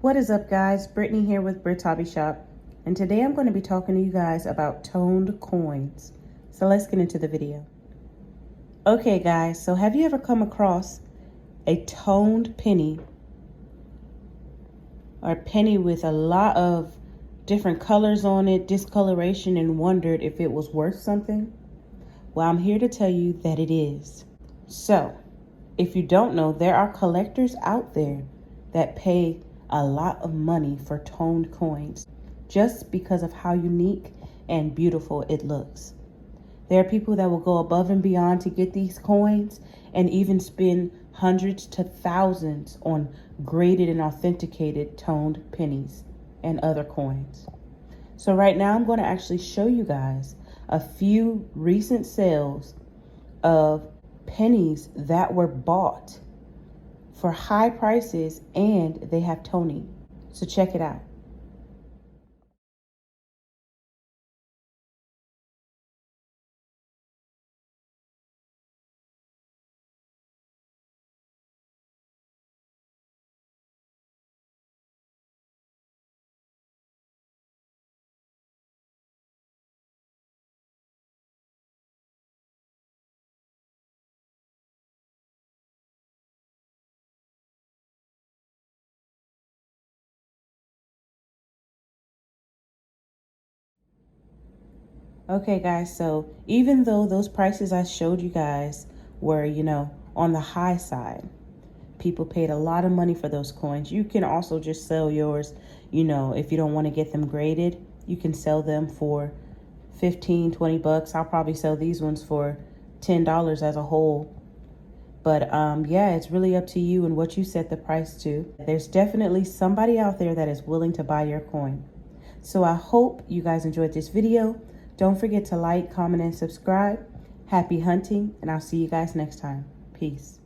What is up, guys? Brittany here with Britt's Hobby Shop, and today I'm going to be talking to you guys about toned coins. So let's get into the video. Okay guys, so have you ever come across a toned penny, or a penny with a lot of different colors on it, discoloration, and wondered if it was worth something? Well, I'm here to tell you that it is. So if you don't know, there are collectors out there that pay a lot of money for toned coins just because of how unique and beautiful it looks. There are people that will go above and beyond to get these coins and even spend hundreds to thousands on graded and authenticated toned pennies and other coins. So right now I'm going to actually show you guys a few recent sales of pennies that were bought for high prices and they have toning. So check it out. Okay guys, so even though those prices I showed you guys were, on the high side, people paid a lot of money for those coins. You can also just sell yours, if you don't want to get them graded, you can sell them for 15, 20 bucks. I'll probably sell these ones for $10 as a whole. But yeah, it's really up to you and what you set the price to. There's definitely somebody out there that is willing to buy your coin. So I hope you guys enjoyed this video. Don't forget to like, comment, and subscribe. Happy hunting, and I'll see you guys next time. Peace.